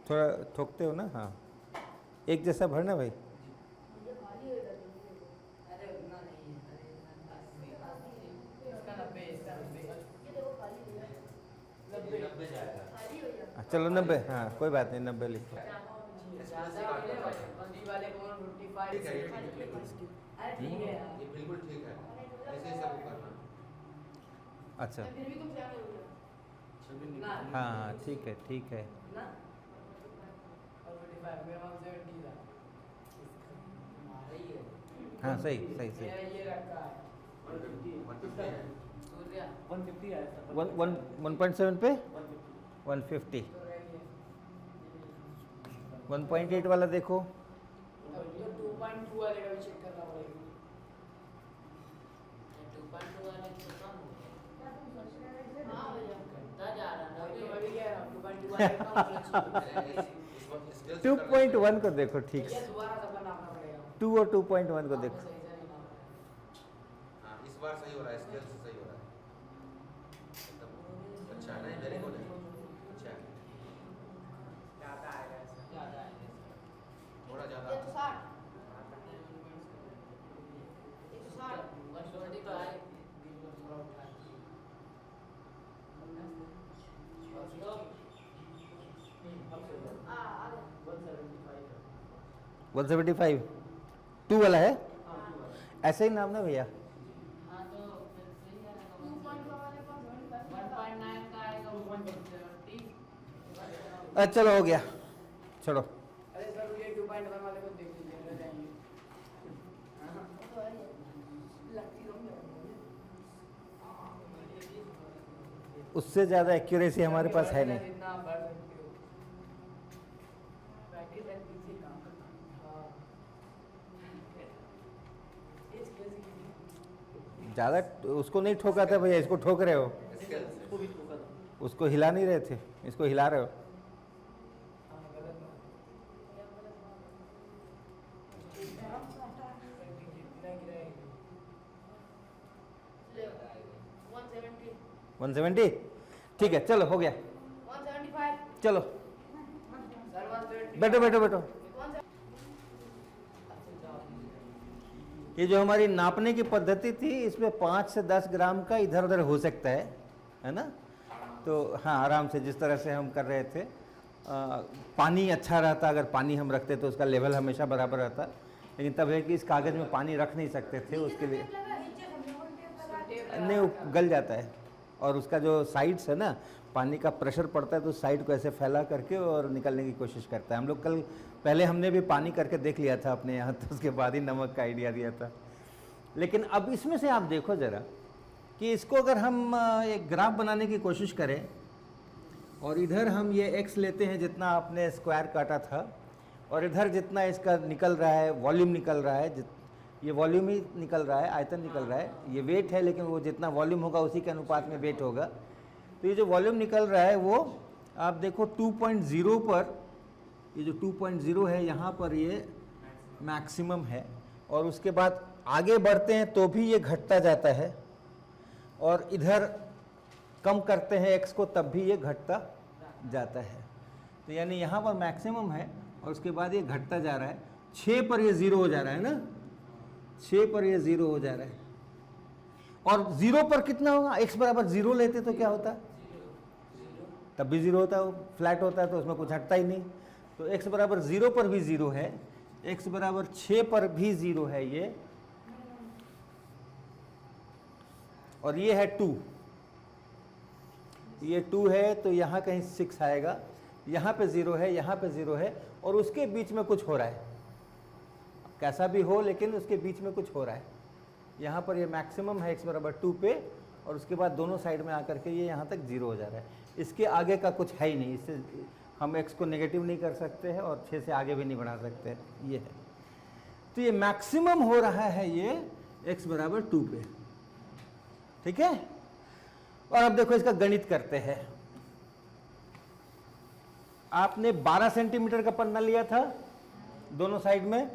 थोड़ा ठोकते हो ना, हाँ एक जैसा भरना भाई। अरे उतना नहीं है, अरे इसका 90, इसका 90 जाएगा। चलो 90, हाँ कोई बात नहीं 90 लिखो। ज़्यादा वाले बंदी वाले को 55 ठीक है, ये अरे ठीक ठीक है यार। ये बिल्कुल ठीक है, ऐसे ही सब करना। अच्छा फिर भी तुम क्या करोगे ना? हाँ हाँ ठीक है ठीक है। ना और 55 मेरा 170 था, हमारा ही है। हाँ सही सही सही। मेरा ये रखा है 150 है। सूर्या 150 आया था। 1.7 पे 150। तो रह गया 1.8 वाला देखो। तो 2.2 वाले का भी चेक करना पड़ेगा। 2.2 वाले तो कम हो गया। हाँ भैया घटता जा रहा है ना, तो बढ़ गया 2.2 वाले कम होना चाहिए। 2.1 को देखो ठीक भैया से। दोबारा सब नापना पड़ेगा। 2 और 2.1 को देखो। सही से नहीं नापना। हाँ इस बार सही हो रहा है, स्केल से सही हो रहा है एकदम। अच्छा है ना, वेरी गुड है, अच्छा है। ज़्यादा आएगा ऐसा, ज़्यादा आएगा थोड़ा ज़्यादा। 160 160 तो आए। आ 175 2 वाला है, ऐसे ही नाम ना भैया। हाँ तो फिर सही है ना, 1.9 का आएगा 170। चलो हो गया, छोड़ो। अरे सर ये 2.1 वाले को देख लीजिए, रह जाएंगे। हाँ तो है लगती उससे ज़्यादा एक्यूरेसी हमारे पास है नहीं। जितना आप भर सकते हो। प्रैक्टिस एंड पीछे काम करना। हाँ ज़्यादा उसको नहीं ठोका था भैया, इसको ठोक रहे हो। स्केल से उसको भी ठोका था। उसको हिला नहीं रहे थे, इसको हिला रहे हो। हाँ गलत बात। गिराएगी 170 ठीक है, चलो हो गया। 175 चलो सर 170 बैठो बैठो बैठो। ये जो हमारी नापने की पद्धति थी, इसमें 5 से 10 ग्राम का इधर उधर हो सकता है ना। तो हाँ आराम से जिस तरह से हम कर रहे थे। पानी अच्छा रहता, अगर पानी हम रखते तो उसका लेवल हमेशा बराबर रहता, लेकिन तब है कि इस कागज़ में पानी रख नहीं सकते थे, उसके लिए नहीं वो गल जाता है। और उसका जो साइड्स है ना, पानी का प्रेशर पड़ता है तो साइड को ऐसे फैला करके और निकलने की कोशिश करता है। हम लोग कल पहले हमने भी पानी करके देख लिया था अपने यहाँ, तो उसके बाद ही नमक का आइडिया दिया था। लेकिन अब इसमें से आप देखो ज़रा कि इसको अगर हम एक ग्राफ बनाने की कोशिश करें और इधर हम ये x लेते हैं जितना आपने स्क्वायर काटा था, और इधर जितना इसका निकल रहा है वॉल्यूम निकल रहा है, ये वॉल्यूम ही निकल रहा है, आयतन निकल रहा है। ये वेट है, लेकिन वो जितना वॉल्यूम होगा उसी के अनुपात में वेट होगा। तो ये जो वॉल्यूम निकल रहा है वो आप देखो 2.0 पर, ये जो 2.0 है यहाँ पर ये मैक्सिमम है, और उसके बाद आगे बढ़ते हैं तो भी ये घटता जाता है, और इधर कम करते हैं x को तब भी ये घटता जाता है। तो यानी यहाँ पर मैक्सिमम है और उसके बाद ये घटता जा रहा है। 6 पर ये 0 हो जा रहा है ना, 6 पर ये 0 हो जा रहा है। और 0 पर कितना होगा, x बराबर 0 लेते तो क्या होता, तब भी 0 होता है, वो फ्लैट होता है तो उसमें कुछ हटता ही नहीं। तो x बराबर 0 पर भी 0 है, x बराबर 6 पर भी 0 है ये, और ये है 2, ये 2 है तो यहाँ कहीं 6 आएगा, यहाँ पे 0 है, यहाँ पे 0 है, और उसके बीच में कुछ हो रहा है। कैसा भी हो लेकिन उसके बीच में कुछ हो रहा है। यहाँ पर ये मैक्सिमम है x बराबर 2 पे, और उसके बाद दोनों साइड में आकर के ये यहाँ तक 0 हो जा रहा है। इसके आगे का कुछ है ही नहीं, इससे हम x को नेगेटिव नहीं कर सकते हैं और 6 से आगे भी नहीं बढ़ा सकते हैं, ये है। तो ये मैक्सिमम हो रहा है ये x बराबर 2 पे, ठीक है। और अब देखो इसका गणित करते हैं। आपने 12 सेंटीमीटर का पन्ना लिया था, दोनों साइड में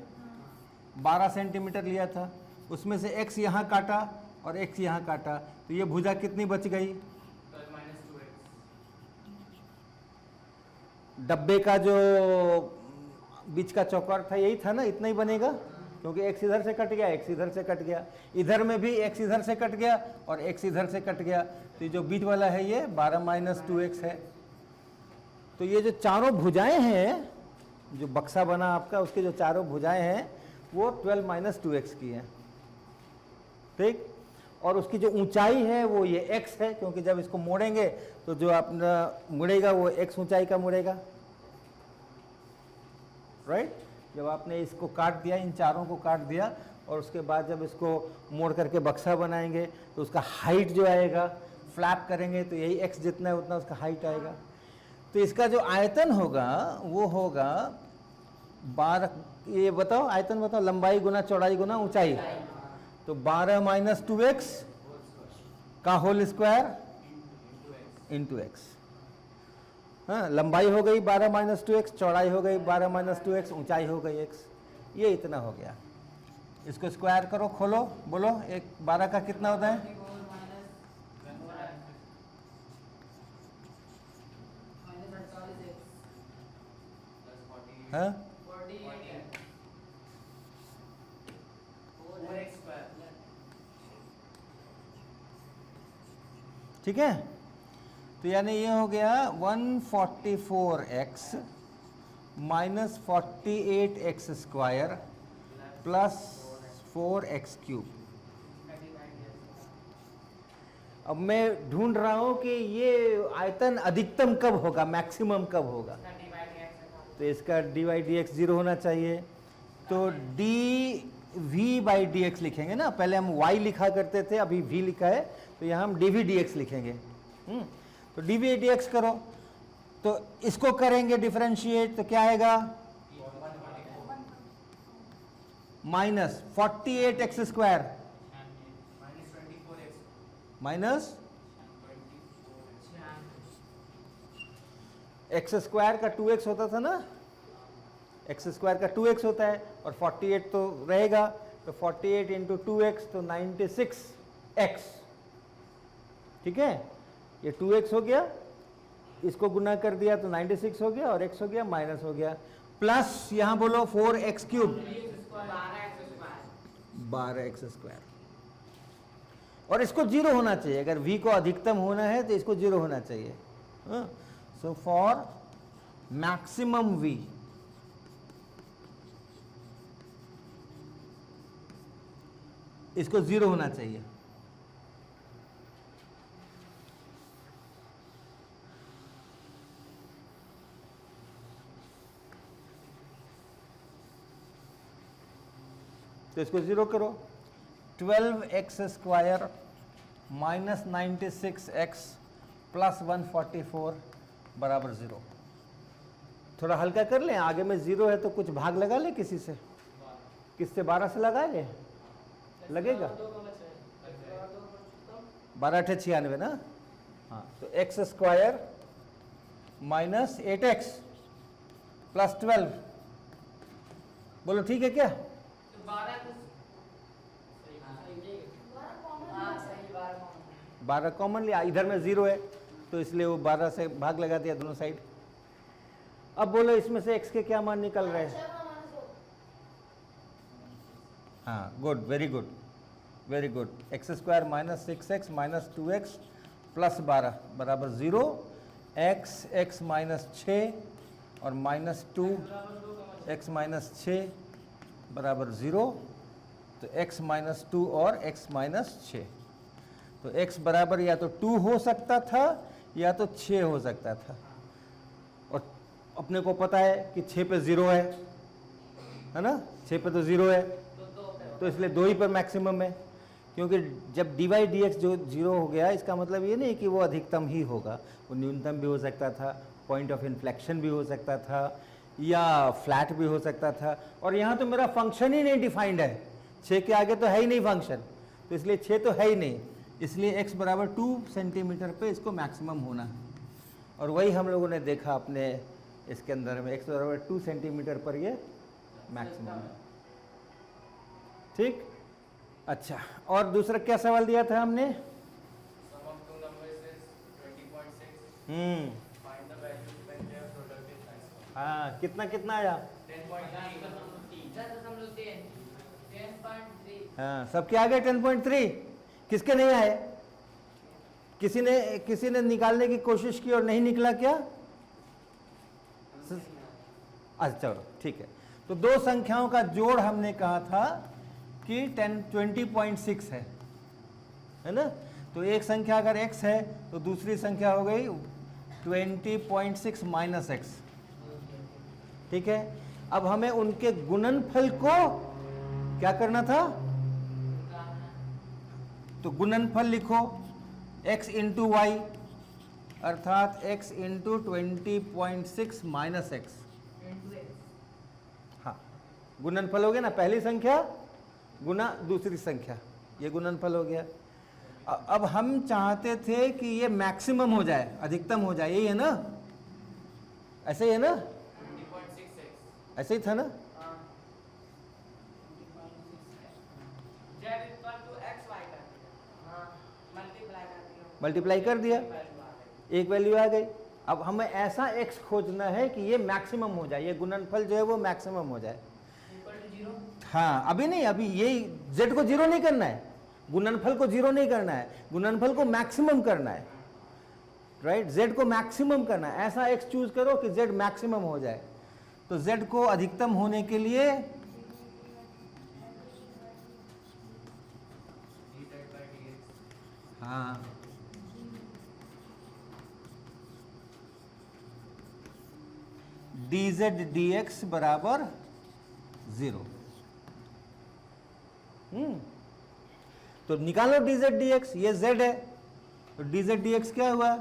12 सेंटीमीटर लिया था, उसमें से x यहाँ काटा और x यहाँ काटा, तो ये भुजा कितनी बच गई, डब्बे का जो बीच का चौकोर था यही था ना, इतना ही बनेगा, क्योंकि x इधर से कट गया, x इधर से कट गया, इधर में भी x इधर से कट गया और x इधर से कट गया, तो ये जो बीच वाला है ये 12 माइनस 2x है। तो ये जो चारों भुजाएं हैं, जो बक्सा बना आपका, उसके जो चारों भुजाएं हैं वो 12 माइनस 2x की है, ठीक। और उसकी जो ऊंचाई है वो ये x है, क्योंकि जब इसको मोड़ेंगे तो जो अपना मुड़ेगा वो x ऊंचाई का मुड़ेगा, राइट। जब आपने इसको काट दिया, इन चारों को काट दिया, और उसके बाद जब इसको मोड़ करके बक्सा बनाएंगे तो उसका हाइट जो आएगा, फ्लैप करेंगे तो यही x जितना है उतना उसका हाइट आएगा। तो इसका जो आयतन होगा वो होगा 12, ये बताओ आयतन बताओ, लंबाई गुना चौड़ाई गुना ऊंचाई, तो 12 माइनस 2x का होल स्क्वायर इंटू x। हाँ, लंबाई हो गई 12 माइनस 2x, चौड़ाई हो गई 12 माइनस 2x, ऊंचाई हो गई x, ये इतना हो गया। इसको स्क्वायर करो, खोलो, बोलो 12 का कितना होता है? हाँ, ठीक है। तो यानी ये हो गया 144x minus 48x square plus 4x cube. अब मैं ढूंढ रहा हूं कि ये आयतन अधिकतम कब होगा, मैक्सिमम कब होगा। तो इसका dy dx 0 होना चाहिए, तो dv बाई dx लिखेंगे ना, पहले हम y लिखा करते थे, अभी v लिखा है, तो यहाँ हम dv dx लिखेंगे। तो dv dx करो, तो इसको करेंगे डिफरेंशिएट, तो क्या आएगा? Minus 48x square minus x square का 2x होता था ना, एक्स स्क्वायर का 2x होता है, और 48 तो रहेगा, तो 48 इंटू 2x तो 96x, ठीक है। ये 2x हो गया, इसको गुना कर दिया तो 96 हो गया, और x हो गया माइनस हो गया, प्लस यहां बोलो 4x क्यूब 12x स्क्वायर, और इसको 0 होना चाहिए। अगर v को अधिकतम होना है तो इसको 0 होना चाहिए। सो फॉर मैक्सिमम v, इसको 0 होना चाहिए। तो इसको 0 करो, 12x square minus 96x plus 144 बराबर 0। थोड़ा हल्का कर लें, आगे में 0 है तो कुछ भाग लगा ले किसी से, किससे 12 से लगा ले, लगेगा 12 × 96 ना। हाँ, तो x square minus 8x plus 12, बोलो ठीक है क्या? 12 कॉमन लिया, इधर में 0 है तो इसलिए वो 12 से भाग लगा दिया दोनों साइड। अब बोलो इसमें से x के क्या मान निकल रहे हैं? हाँ, good, very good, very good. X square minus 6x minus 2x plus 12 बराबर 0, x माइनस 6 और माइनस 2 x माइनस 6 बराबर 0, तो x माइनस 2 और x माइनस 6, तो x बराबर या तो 2 हो सकता था या तो 6 हो सकता था, और अपने को पता है कि 6 पे 0 है ना, 6 पे तो 0 है, तो इसलिए 2 ही पर मैक्सिमम है। क्योंकि जब dy dx जो 0 हो गया, इसका मतलब ये नहीं कि वो अधिकतम ही होगा, वो न्यूनतम भी हो सकता था, पॉइंट ऑफ इन्फ्लेक्शन भी हो सकता था, या फ्लैट भी हो सकता था। और यहाँ तो मेरा फंक्शन ही नहीं डिफाइंड है, 6 के आगे तो है ही नहीं फंक्शन, तो इसलिए 6 तो है ही नहीं, इसलिए x बराबर 2 सेंटीमीटर पे इसको मैक्सिमम होना है। और वही हम लोगों ने देखा अपने इसके अंदर में, x बराबर 2 सेंटीमीटर पर ये मैक्सिमम है, ठीक। अच्छा, और दूसरा क्या सवाल दिया था हमने? कितना कितना आया? 10.3 हाँ, सबके आ गए 10.3। किसके नहीं आए? किसी ने निकालने की कोशिश की और नहीं निकला क्या? अच्छा चलो ठीक है। तो दो संख्याओं का जोड़ हमने कहा था कि 20.6 है ना? तो एक संख्या अगर x है तो दूसरी संख्या हो गई 20.6 माइनस x। ठीक है, अब हमें उनके गुणनफल को क्या करना था? तो गुणनफल लिखो x इंटू वाई, अर्थात x इंटू 20.6 माइनस x। हाँ, गुणनफल हो गया ना, पहली संख्या गुना दूसरी संख्या, ये गुणनफल हो गया। अब हम चाहते थे कि ये मैक्सिमम हो जाए, अधिकतम हो जाए, यही है ना? ऐसे ही है ना? 20.6x ऐसे ही था ना? मल्टीप्लाई कर दिया, एक वैल्यू आ गई। अब हमें ऐसा x खोजना है कि ये मैक्सिमम हो जाए, ये गुणनफल जो है वो मैक्सिमम हो जाए। हाँ, अभी नहीं, अभी ये z को जीरो नहीं करना है, गुणनफल को जीरो नहीं करना है, गुणनफल को मैक्सिमम करना है, राइट? z को मैक्सिमम करना है। ऐसा x चूज करो कि z मैक्सिमम हो जाए। तो z को अधिकतम होने के लिए हाँ, dz dx बराबर 0। तो निकालो dz dx, ये z है, तो dz dx क्या हुआ?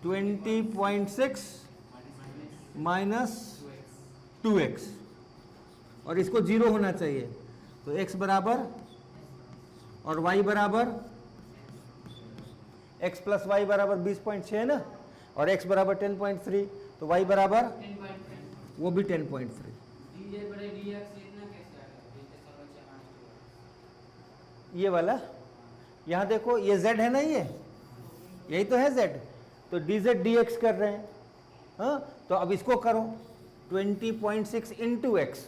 20.6 माइनस 2x, और इसको 0 होना चाहिए। तो x बराबर और y बराबर, x प्लस वाई बराबर 20.6 है ना, और x बराबर 10.3, तो y बराबर वो भी 10.3। ये वाला यहाँ देखो, ये z है ना, ये यही तो है z, तो dz dx कर रहे हैं। हाँ, तो अब इसको करो 20.6 इंटू एक्स।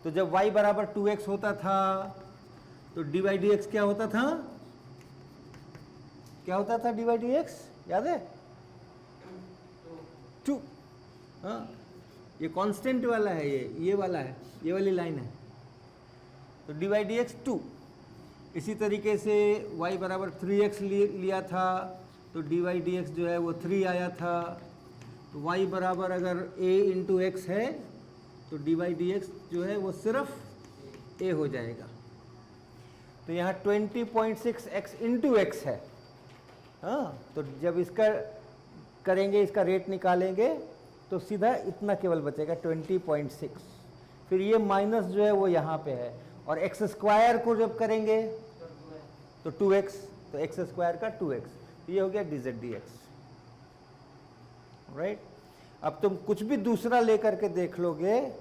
तो जब y बराबर 2x होता था तो dy dx क्या होता था? क्या होता था dy dx, याद है? 2। हाँ, ये कांस्टेंट वाला है, ये वाला है, ये वाली लाइन है। तो dy dx 2। इसी तरीके से y बराबर 3x लिया था, तो dy dx जो है वो 3 आया था। तो y बराबर अगर a इंटू एक्स है तो dy dx जो है वो सिर्फ a हो जाएगा। तो यहाँ 20.6x इंटू एक्स है। हाँ, तो जब इसका करेंगे, इसका रेट निकालेंगे तो सीधा इतना केवल बचेगा 20.6। फिर ये माइनस जो है वो यहाँ पे है, और एक्स स्क्वायर को जब करेंगे तो 2x, तो एक्स स्क्वायर का 2x, तो ये हो गया dz dx, राइट? अब तुम कुछ भी दूसरा लेकर के देख लोगे,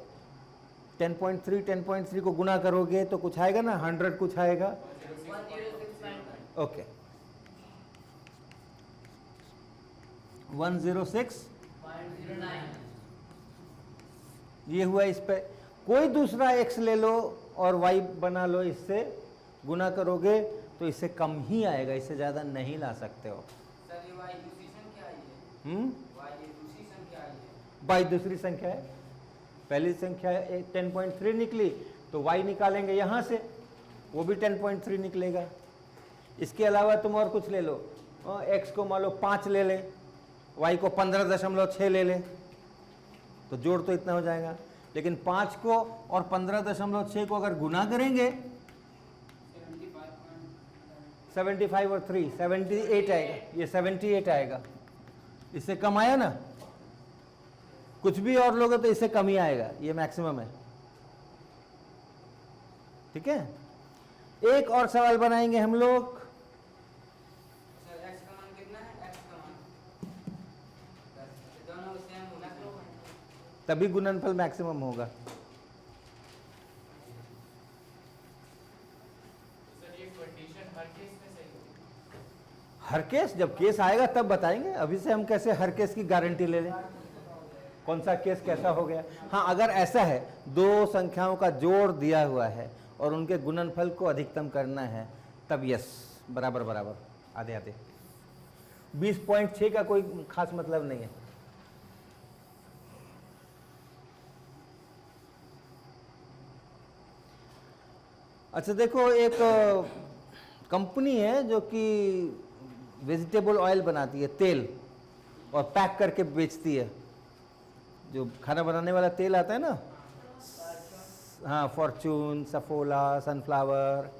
10.3 को गुना करोगे तो कुछ आएगा ना, 100 कुछ आएगा। ओके, 106.09 ये हुआ। इस पे कोई दूसरा x ले लो और y बना लो, इससे गुना करोगे तो इससे कम ही आएगा, इससे ज़्यादा नहीं ला सकते हो। y दूसरी संख्या है, पहली संख्या 10.3 निकली, तो y निकालेंगे यहाँ से, वो भी 10.3 निकलेगा। इसके अलावा तुम और कुछ ले लो, x को मान लो 5 ले ले, y को 15.6 ले ले, तो जोड़ तो इतना हो जाएगा। लेकिन 5 को और 15.6 को अगर गुना करेंगे 75 और 3 78 आएगा, ये 78 आएगा। इससे कम आया ना, कुछ भी और लोगे तो इससे कम ही आएगा, ये मैक्सिमम है। ठीक है, एक और सवाल बनाएंगे हम लोग। तभी गुणनफल मैक्सिमम होगा। हर केस, जब केस आएगा तब बताएंगे, अभी से हम कैसे हर केस की गारंटी ले लें। कौन सा केस कैसा हो गया। हाँ, अगर ऐसा है दो संख्याओं का जोड़ दिया हुआ है और उनके गुणनफल को अधिकतम करना है, तब यस, बराबर बराबर, आधे आधे। 20.6 का कोई खास मतलब नहीं है। अच्छा देखो, एक कंपनी है जो कि वेजिटेबल ऑयल बनाती है, तेल, और पैक करके बेचती है। जो खाना बनाने वाला तेल आता है ना, हाँ, फॉर्चून, सफोला, सनफ्लावर,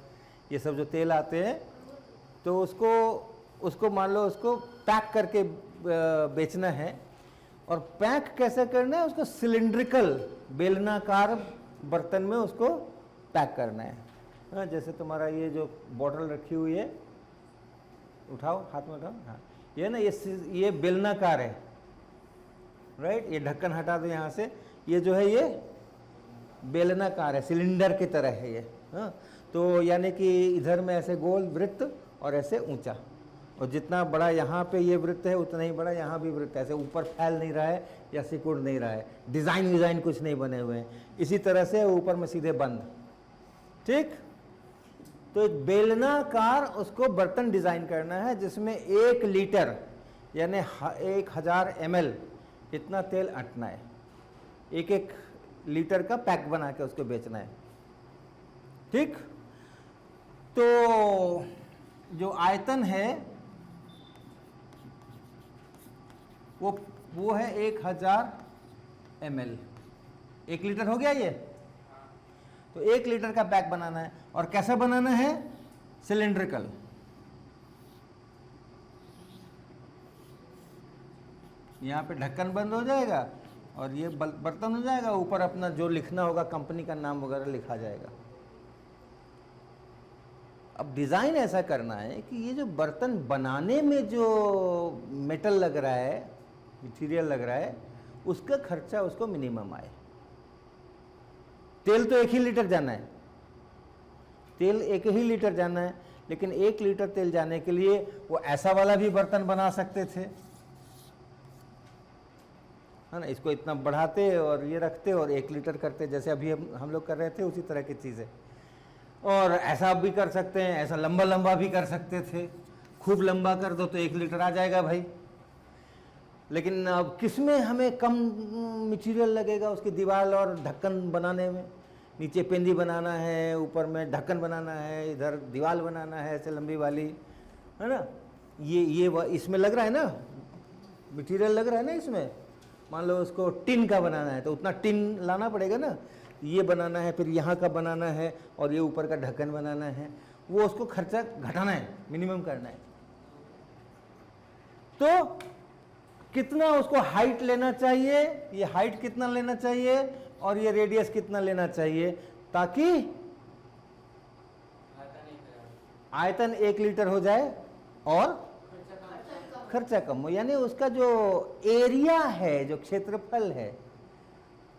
ये सब जो तेल आते हैं, तो उसको मान लो उसको पैक करके बेचना है। और पैक कैसे करना है, उसको सिलिंड्रिकल बेलनाकार बर्तन में उसको पैक करना है। हाँ, जैसे तुम्हारा ये जो बोतल रखी हुई है, उठाओ, हाथ में उठाओ, हाँ, ये ना, ये बेलनाकार है, राइट। ये ढक्कन हटा दो यहाँ से, ये जो है ये बेलनाकार है, सिलेंडर की तरह है ये। हाँ, तो यानी कि इधर में ऐसे गोल वृत्त और ऐसे ऊंचा, और जितना बड़ा यहाँ पे ये वृत्त है उतना ही बड़ा यहाँ भी वृत्त है। ऐसे ऊपर फैल नहीं रहा है या सिकुड़ नहीं रहा है, डिज़ाइन कुछ नहीं बने हुए हैं, इसी तरह से ऊपर में सीधे बंद, ठीक। तो एक बेलनाकार उसको बर्तन डिज़ाइन करना है जिसमें 1 लीटर यानी 1000 ml इतना तेल अटना है। 1 लीटर का पैक बना के उसको बेचना है, ठीक। तो जो आयतन है वो है 1000 ml। 1 लीटर हो गया ये। तो 1 लीटर का पैक बनाना है, और कैसा बनाना है, सिलिंड्रिकल। यहाँ पे ढक्कन बंद हो जाएगा और ये बर्तन हो जाएगा, ऊपर अपना जो लिखना होगा कंपनी का नाम वगैरह लिखा जाएगा। अब डिज़ाइन ऐसा करना है कि ये जो बर्तन बनाने में जो मेटल लग रहा है, मटेरियल लग रहा है, उसका खर्चा उसको मिनिमम आए। तेल तो 1 ही लीटर जाना है, तेल 1 ही लीटर जाना है, लेकिन 1 लीटर तेल जाने के लिए वो ऐसा वाला भी बर्तन बना सकते थे, है ना। इसको इतना बढ़ाते और ये रखते और 1 लीटर करते, जैसे अभी हम लोग कर रहे थे, उसी तरह की चीज़ें। और ऐसा भी कर सकते हैं, ऐसा लंबा लंबा भी कर सकते थे, खूब लंबा कर दो तो 1 लीटर आ जाएगा भाई। लेकिन अब किसमें हमें कम मटेरियल लगेगा, उसकी दीवार और ढक्कन बनाने में। नीचे पेंदी बनाना है, ऊपर में ढक्कन बनाना है, इधर दीवार बनाना है ऐसे लंबी वाली, है ना। ये इसमें लग रहा है ना, मटेरियल लग रहा है ना इसमें। मान लो उसको टिन का बनाना है तो उतना टिन लाना पड़ेगा ना, ये बनाना है, फिर यहाँ का बनाना है, और ये ऊपर का ढक्कन बनाना है। वो उसको खर्चा घटाना है, मिनिमम करना है। तो कितना उसको हाइट लेना चाहिए, ये हाइट कितना लेना चाहिए और ये रेडियस कितना लेना चाहिए, ताकि आयतन 1 लीटर हो जाए और खर्चा कम हो। यानी उसका जो एरिया है, जो क्षेत्रफल है,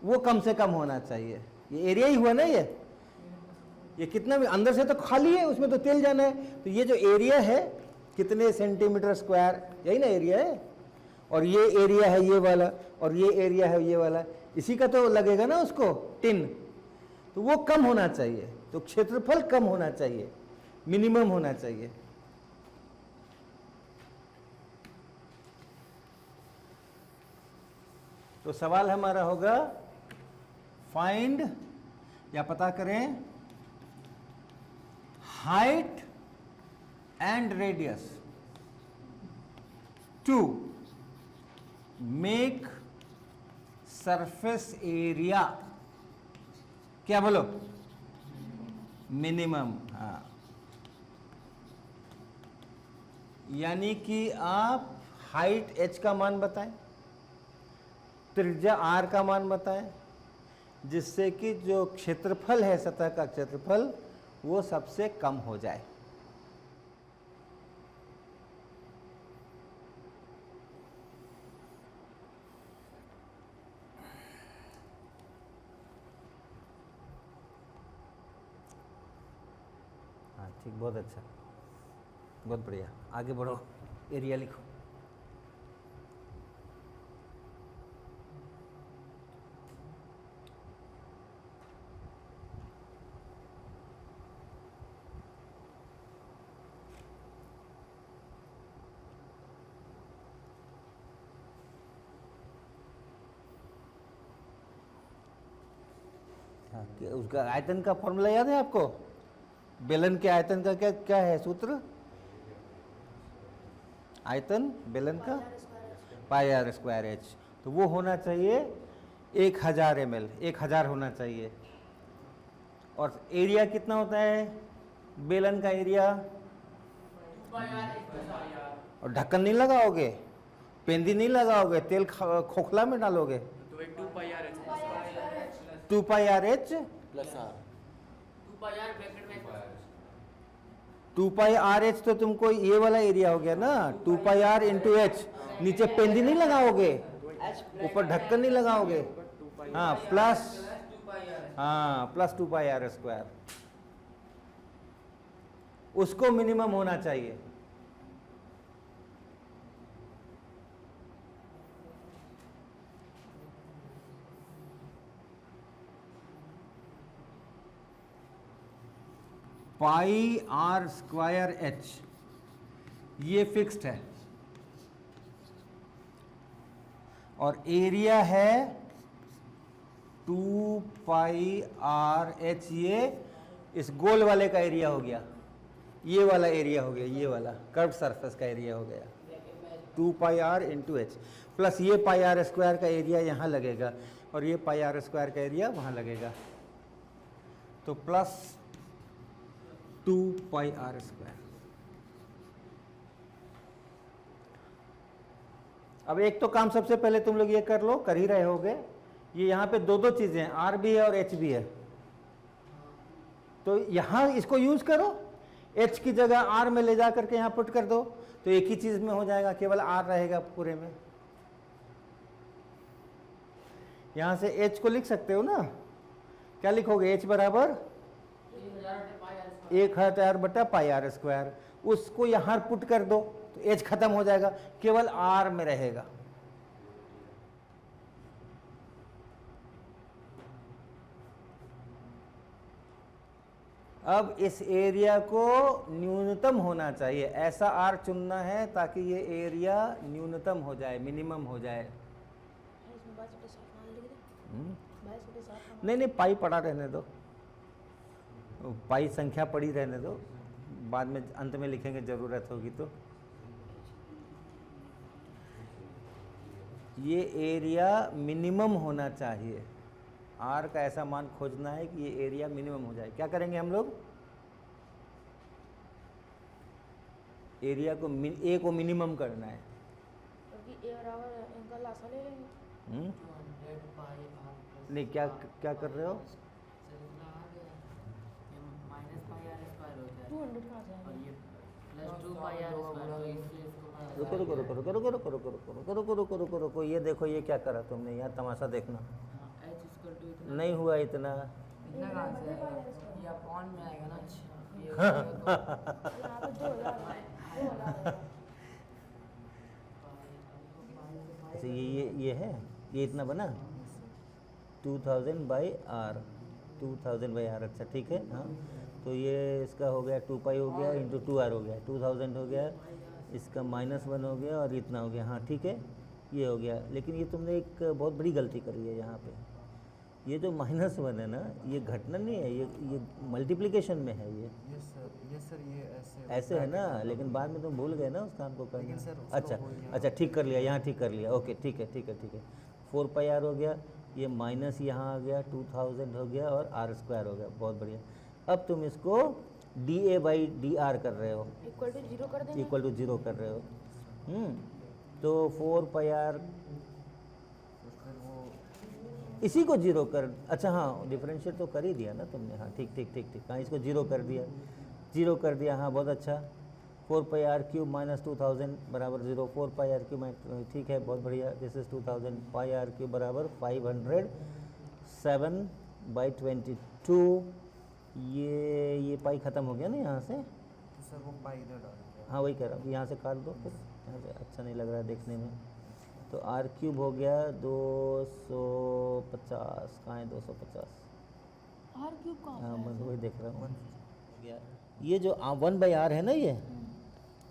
वो कम से कम होना चाहिए। ये एरिया ही हुआ ना, ये कितना भी अंदर से तो खाली है, उसमें तो तेल जाना है। तो ये जो एरिया है कितने सेंटीमीटर स्क्वायर, यही ना एरिया है। और ये एरिया है ये वाला, और ये एरिया है ये वाला, इसी का तो लगेगा ना उसको टिन। तो वो कम होना चाहिए, तो क्षेत्रफल कम होना चाहिए, मिनिमम होना चाहिए। तो सवाल हमारा होगा, फाइंड या पता करें height and radius to make surface area, क्या बोलो, मिनिमम। हाँ, यानी कि आप हाइट h का मान बताएं, त्रिज्या r का मान बताएं, जिससे कि जो क्षेत्रफल है, सतह का क्षेत्रफल, वो सबसे कम हो जाए। हाँ ठीक, बहुत अच्छा, बहुत बढ़िया। आगे बढ़ो, एरिया लिखो। हाँ, उसका आयतन का फॉर्मूला याद है आपको? बेलन के आयतन का क्या क्या है सूत्र? आयतन बेलन का पाई आर स्क्वायर एच। तो वो होना चाहिए 1000 ml, 1000 होना चाहिए। और एरिया कितना होता है बेलन का एरिया? और ढक्कन नहीं लगाओगे, पेंदी नहीं लगाओगे, तेल खोखला में डालोगे? तो एक 2 pi r h 2 pi r h plus r 2 pi r h तो तुमको ये वाला एरिया हो गया ना, 2 पाई आर इंटू एच। नीचे पेंदी नहीं लगाओगे, ऊपर ढक्कन नहीं लगाओगे। हाँ प्लस, हाँ प्लस 2 पाई आर स्क्वायर, उसको मिनिमम होना चाहिए। पाई आर स्क्वायर एच ये फिक्स्ड है, और एरिया है 2 पाई आर एच। ये इस गोल वाले का एरिया हो गया, ये वाला एरिया हो गया, ये वाला कर्व सरफेस का एरिया हो गया 2 pi are into H, plus ये पाई आर स्क्वायर का एरिया यहाँ लगेगा, और ये पाई आर स्क्वायर का एरिया वहाँ लगेगा। तो प्लस 2 पाई आर स्क्वायर। अब एक तो काम सबसे पहले तुम लोग ये कर लो, कर ही रहे होगे। ये यहाँ पे दो चीजें हैं, आर भी है और एच भी है, तो यहाँ इसको यूज करो, एच की जगह आर में ले जा करके यहाँ पुट कर दो, तो एक ही चीज में हो जाएगा, केवल आर रहेगा पूरे में। यहाँ से एच को लिख सकते हो ना, क्या लिखोगे? एच बराबर 1000 बटा पाई आर स्क्वायर, उसको यहाँ पुट कर दो तो एच खत्म हो जाएगा, केवल आर में रहेगा। अब इस एरिया को न्यूनतम होना चाहिए, ऐसा आर चुनना है ताकि ये एरिया न्यूनतम हो जाए, मिनिमम हो जाए। नहीं नहीं, पाई पड़ा रहने दो, पाई संख्या पड़ी रहने दो, बाद में अंत में लिखेंगे जरूरत होगी तो। ये एरिया मिनिमम होना चाहिए, आर का ऐसा मान खोजना है कि ये एरिया मिनिमम हो जाए। क्या करेंगे हम लोग? एरिया को ए को मिनिमम करना है। नहीं, क्या क्या कर रहे हो? रुको रुको रुको रुको रुको रुको रुको रुको रुको रुको रुको रुको रुको, ये देखो ये क्या करा तुमने, यहाँ तमाशा देखना। नहीं हुआ इतना, अच्छा ये है, ये इतना बना 2000 बाई आर, 2000 बाई आर। अच्छा ठीक है, हाँ तो ये इसका हो गया 2 पाई हो गया इंटू 2 आर हो गया, 2000 हो गया, इसका -1 हो गया और इतना हो गया। हाँ ठीक है, ये हो गया। लेकिन ये तुमने एक बहुत बड़ी गलती करी है यहाँ पे, ये जो -1 है ना, ये घटना नहीं है, ये मल्टीप्लिकेशन में है। ये सर ये ऐसे है ना, लेकिन बाद में तुम भूल गए ना उस काम को करना। सर अच्छा अच्छा, ठीक कर लिया, यहाँ ठीक कर लिया, ओके ठीक है ठीक है ठीक है। 4 पाई आर हो गया, ये माइनस यहाँ आ गया, 2000 हो गया और आर स्क्वायर हो गया, बहुत बढ़िया। अब तुम इसको D A by D R कर रहे हो, इक्वल टू 0 कर देंगे, इक्वल टू 0 कर रहे हो। तो 4 पाई आर इसी को 0 कर, अच्छा हाँ डिफरेंशिएट तो कर ही दिया ना तुमने, हाँ ठीक ठीक ठीक ठीक, हाँ इसको 0 कर दिया, 0 कर दिया, हाँ बहुत अच्छा। 4 पाई आर क्यूब माइनस 2000 बराबर 0, 4 पाई आर क्यूब ठीक है, बहुत बढ़िया। This is 2000 pi r cube बराबर 507/22। ये पाई ख़त्म हो गया ना यहाँ से, तो सर वो पाई इधर डाल दो। हाँ वही कह रहा हूँ, यहाँ से काट दो, फिर यहाँ से अच्छा नहीं लग रहा है देखने में। तो आर क्यूब हो गया 250, कहाँ है 250? आर क्यूब कहाँ हाँ पे मैं है? वही देख रहा हूँ। ये जो 1/r है ना, ये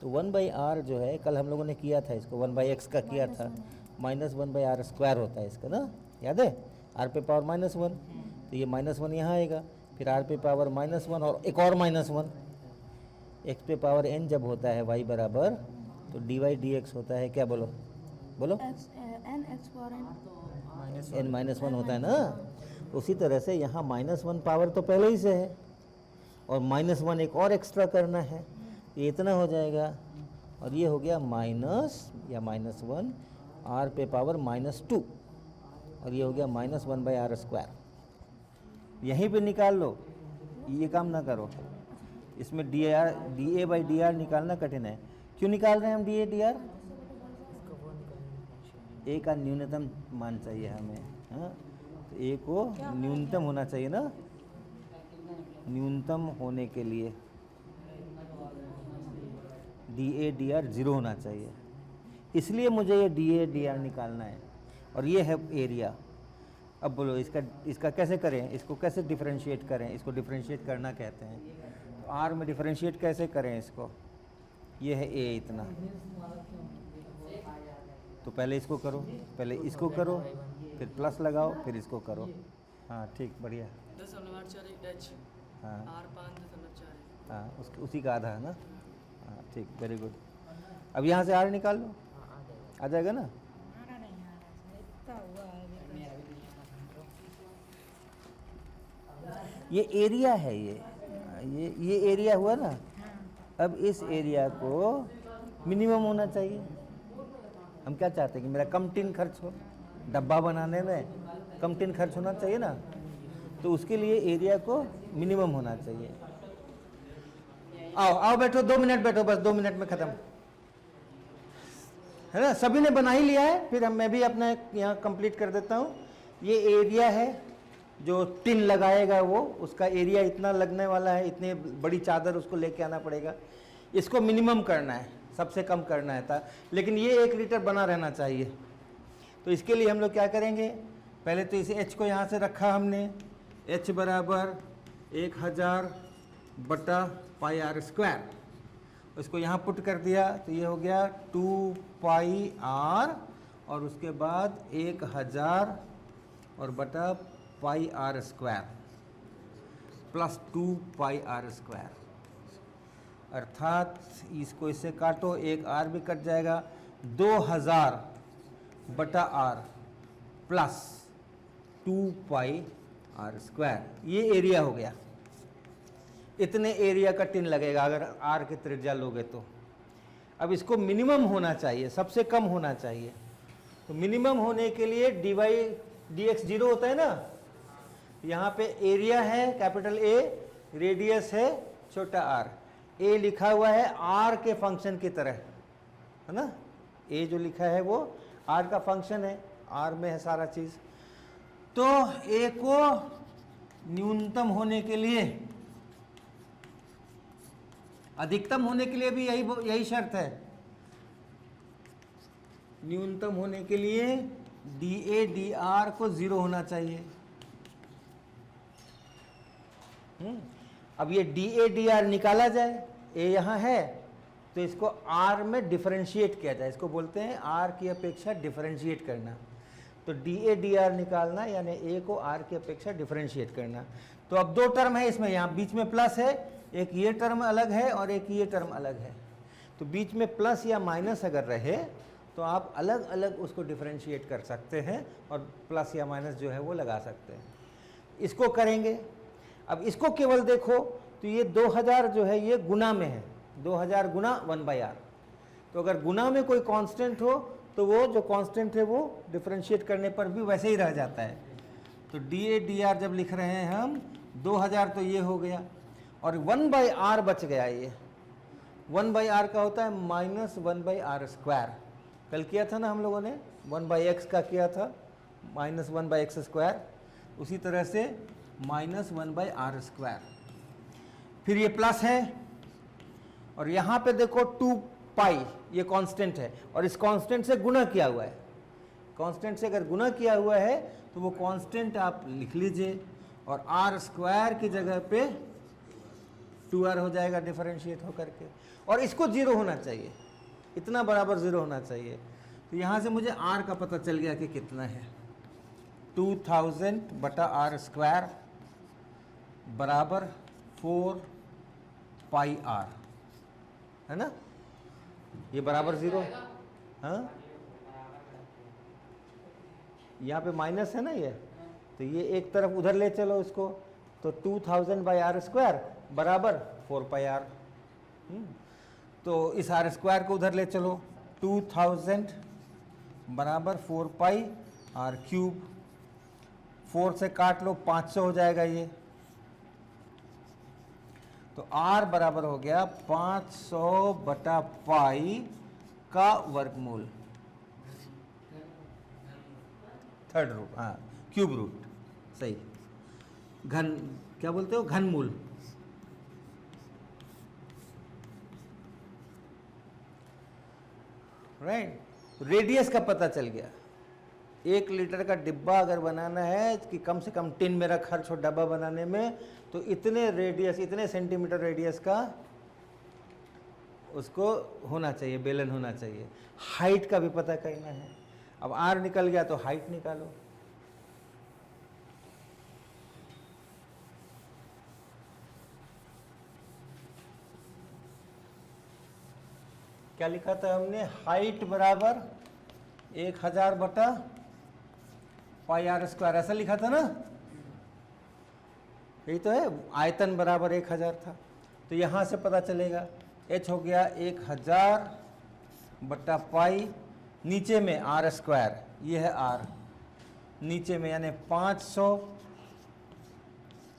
तो 1/r जो है, कल हम लोगों ने किया था इसको 1/x का किया था, -1/r स्क्वायर होता है इसका ना, याद है? r पे पावर -1, तो ये -1 यहाँ आएगा, फिर r पे पावर -1 और एक और -1, x पे पावर n जब होता है y बराबर, तो dy/dx होता है क्या, बोलो बोलो, n x power n n-1 होता है ना। तो उसी तरह से यहाँ -1 पावर तो पहले ही से है और -1 एक और एक्स्ट्रा करना है, ये इतना हो जाएगा और ये हो गया -1 r पे पावर -2 और ये हो गया -1/r²। यहीं पे निकाल लो, ये काम ना करो, इसमें dA/dr निकालना कठिन है। क्यों निकाल रहे हैं हम dA/dr? ए का न्यूनतम मान चाहिए हमें, हाँ, तो ए को न्यूनतम होना चाहिए ना, न्यूनतम होने के लिए dA/dr 0 होना चाहिए, इसलिए मुझे ये dA/dr निकालना है और ये है एरिया। अब बोलो इसका कैसे करें, इसको कैसे डिफरेंशिएट करें, इसको डिफरेंशिएट करना कहते हैं, तो आर में डिफरेंशिएट कैसे करें इसको, ये है ए इतना, तो पहले इसको करो, पहले इसको करो, फिर प्लस लगाओ, फिर इसको करो, हाँ ठीक, बढ़िया, 10/4 हाँ r 5/4 हाँ, उसी का आधा है ना, हाँ ठीक, वेरी गुड। अब यहाँ से आर निकाल लो, आ जाएगा ना। ये एरिया है, ये एरिया हुआ ना। अब इस एरिया को मिनिमम होना चाहिए, हम क्या चाहते हैं कि मेरा कम टिन खर्च हो, डब्बा बनाने में कम टिन खर्च होना चाहिए ना, तो उसके लिए एरिया को मिनिमम होना चाहिए। आओ आओ बैठो, 2 मिनट बैठो, बस 2 मिनट में ख़त्म है ना। सभी ने बना ही लिया है, फिर मैं भी अपना यहाँ कंप्लीट कर देता हूँ। ये एरिया है जो टिन लगाएगा वो, उसका एरिया इतना लगने वाला है, इतनी बड़ी चादर उसको लेके आना पड़ेगा, इसको मिनिमम करना है, सबसे कम करना है था, लेकिन ये 1 लीटर बना रहना चाहिए। तो इसके लिए हम लोग क्या करेंगे, पहले तो इसे h को यहाँ से रखा हमने, h बराबर 1000/πr², इसको यहाँ पुट कर दिया, तो ये हो गया 2πr और उसके बाद 1000 और बटा πr² प्लस 2πr², अर्थात इसको इससे काटो, एक r भी कट जाएगा, 2000/r प्लस 2πr², ये एरिया हो गया। इतने एरिया का टिन लगेगा अगर r की त्रिज्या लोगे तो। अब इसको मिनिमम होना चाहिए, सबसे कम होना चाहिए, तो मिनिमम होने के लिए dy/dx 0 होता है ना। यहाँ पे एरिया है कैपिटल A, रेडियस है छोटा r, a लिखा हुआ है r के फंक्शन की तरह, है ना, a जो लिखा है वो r का फंक्शन है, r में है सारा चीज। तो a को न्यूनतम होने के लिए, अधिकतम होने के लिए भी यही शर्त है, न्यूनतम होने के लिए dA/dr को 0 होना चाहिए। अब ये dA/dr निकाला जाए, a यहाँ है तो इसको r में डिफरेंशिएट किया जाए, इसको बोलते हैं r की अपेक्षा डिफरेंशिएट करना। तो dA/dr निकालना यानी a को r की अपेक्षा डिफरेंशिएट करना। तो अब 2 टर्म है इसमें, यहाँ बीच में प्लस है, एक ये टर्म अलग है और एक ये टर्म अलग है, तो बीच में प्लस या माइनस अगर रहे तो आप अलग अलग उसको डिफरेंशिएट कर सकते हैं और प्लस या माइनस जो है वो लगा सकते हैं। इसको करेंगे। अब इसको केवल देखो तो ये 2000 जो है ये गुना में है, 2000 गुना 1/r, तो अगर गुना में कोई कांस्टेंट हो तो वो जो कांस्टेंट है वो डिफरेंशिएट करने पर भी वैसे ही रह जाता है। तो dA/dr जब लिख रहे हैं हम 2000 तो ये हो गया और 1/r बच गया, ये 1/r का होता है -1/r²। कल किया था ना हम लोगों ने, 1/x का किया था -1/x², उसी तरह से -1/r²। फिर ये प्लस है और यहाँ पे देखो 2π ये कांस्टेंट है और इस कांस्टेंट से गुना किया हुआ है, कांस्टेंट से अगर गुना किया हुआ है तो वो कांस्टेंट आप लिख लीजिए और r² की जगह पे 2r हो जाएगा डिफरेंशिएट होकर के, और इसको 0 होना चाहिए, इतना बराबर 0 होना चाहिए। तो यहाँ से मुझे r का पता चल गया कि कितना है, 2000/r² बराबर 4 पाई आर, है ना, ये बराबर 0, हाँ यहाँ पे माइनस है ना ये, तो ये एक तरफ उधर ले चलो इसको, तो 2000 बाई आर स्क्वायर बराबर 4 पाई आर। तो इस आर स्क्वायर को उधर ले चलो, 2000 बराबर 4 पाई आर क्यूब, 4 से काट लो 500 हो जाएगा ये, तो आर बराबर हो गया 500 बटा पाई का वर्गमूल, थर्ड रूट, हाँ क्यूब रूट, सही, घन क्या बोलते हो, घन मूल। राइट, रेडियस का पता चल गया। 1 लीटर का डिब्बा अगर बनाना है कि कम से कम टिन मेरा खर्च हो डब्बा बनाने में, तो इतने रेडियस, इतने सेंटीमीटर रेडियस का उसको होना चाहिए, बेलन होना चाहिए। हाइट का भी पता करना है। अब आर निकल गया तो हाइट निकालो। क्या लिखा था हमने, हाइट बराबर 1000 बटा पाई आर स्क्वायर, ऐसा लिखा था ना, यही तो है। आयतन बराबर 1000 था, तो यहाँ से पता चलेगा h हो गया 1000 बटा पाई, नीचे में आर स्क्वायर, ये है आर, नीचे में यानी 500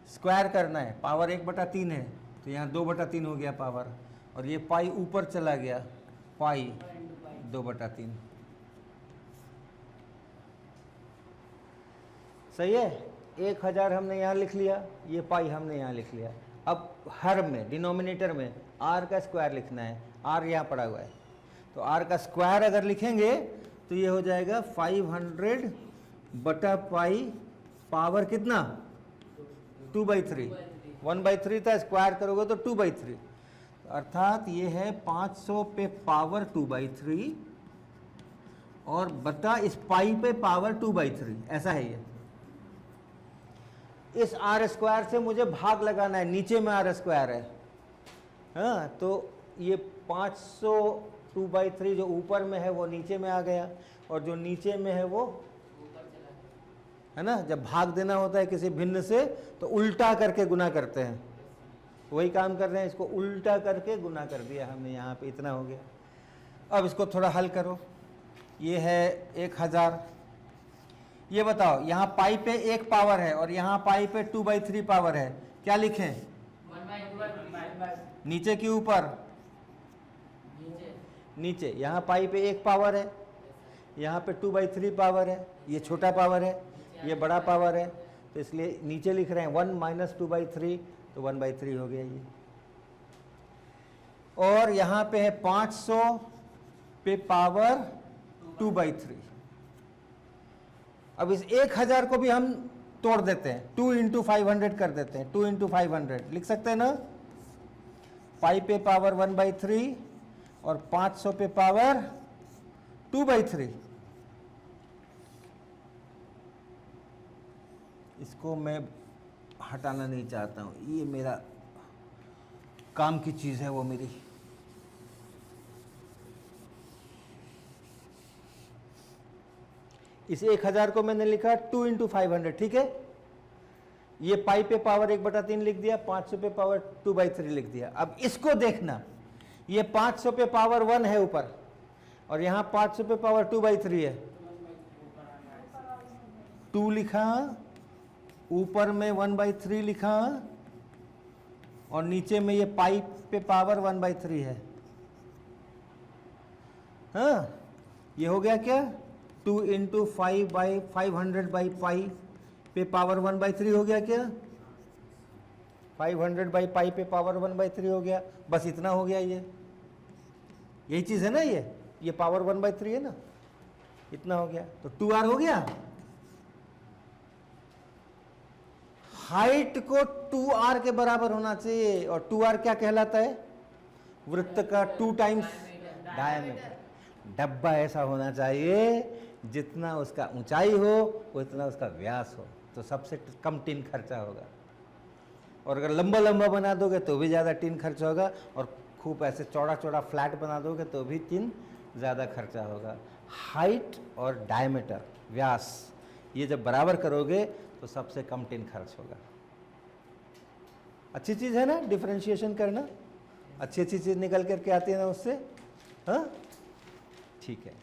स्क्वायर करना है, पावर 1/3 है, तो यहाँ 2/3 हो गया पावर, और ये पाई ऊपर चला गया, पाई 2/3, सही है। 1000 हमने यहाँ लिख लिया, ये पाई हमने यहाँ लिख लिया। अब हर में, डिनोमिनेटर में आर का स्क्वायर लिखना है, आर यहाँ पड़ा हुआ है, तो आर का स्क्वायर अगर लिखेंगे तो ये हो जाएगा 500 बटा पाई, पावर कितना, 2/3, 1/3 था, स्क्वायर करोगे तो 2/3, अर्थात ये है 500 पे पावर 2/3 और बटा इस पाई पे पावर 2/3, ऐसा है ये। इस आर स्क्वायर से मुझे भाग लगाना है, नीचे में आर स्क्वायर है, हाँ, तो ये 500 2/3 जो ऊपर में है वो नीचे में आ गया, और जो नीचे में है वो, है ना, जब भाग देना होता है किसी भिन्न से तो उल्टा करके गुना करते हैं, वही काम कर रहे हैं, इसको उल्टा करके गुना कर दिया हमने, यहाँ पे इतना हो गया। अब इसको थोड़ा हल करो, ये है 1000, ये बताओ यहाँ पाई पे 1 पावर है और यहाँ पाई पे 2/3 पावर है, क्या लिखें, नीचे की ऊपर, नीचे, यहाँ पाई पे 1 पावर है, यहाँ पे 2/3 पावर है, ये छोटा पावर है, ये बड़ा पावर है, तो इसलिए नीचे लिख रहे हैं 1 - 2/3, तो 1/3 हो गया ये। और यहाँ पे है 500 पे पावर 2/3। अब इस 1000 को भी हम तोड़ देते हैं, 2 × 500 कर देते हैं, 2 × 500 लिख सकते हैं ना, पाई पे पावर 1/3 और 500 पे पावर 2/3। इसको मैं हटाना नहीं चाहता हूँ, ये मेरा काम की चीज़ है वो मेरी। इस 1000 को मैंने लिखा 2 × 500, ठीक है। ये पाई पे पावर 1/3 लिख दिया, 500 पे पावर 2/3 लिख दिया। अब इसको देखना, ये 500 पे पावर 1 है ऊपर, और यहाँ 500 पे पावर 2/3 है, 2 लिखा, ऊपर में 1/3 लिखा, और नीचे में ये पाई पे पावर 1/3 है, हाँ, ये हो गया क्या, 2 × 500/पाई पे पावर 1/3 हो गया क्या, 500/पाई पे पावर 1/3 हो गया, बस इतना हो गया। ये यही चीज़ है ना, ये पावर 1/3 है ना, इतना हो गया, तो 2r हो गया। हाइट को 2r के बराबर होना चाहिए, और 2r क्या कहलाता है, वृत्त का 2 टाइम्स डायमीटर। डब्बा ऐसा होना चाहिए जितना उसका ऊंचाई हो उतना उसका व्यास हो, तो सबसे कम टिन खर्चा होगा। और अगर लंबा लंबा बना दोगे तो भी ज़्यादा टिन खर्चा होगा, और खूब ऐसे चौड़ा चौड़ा फ्लैट बना दोगे तो भी टिन ज़्यादा खर्चा होगा। हाइट और डायमीटर, व्यास, ये जब बराबर करोगे तो सबसे कम टिन खर्च होगा। अच्छी चीज़ है ना डिफरेंशिएशन करना, अच्छी अच्छी चीज़ निकल करके आती है ना उससे, हाँ ठीक है।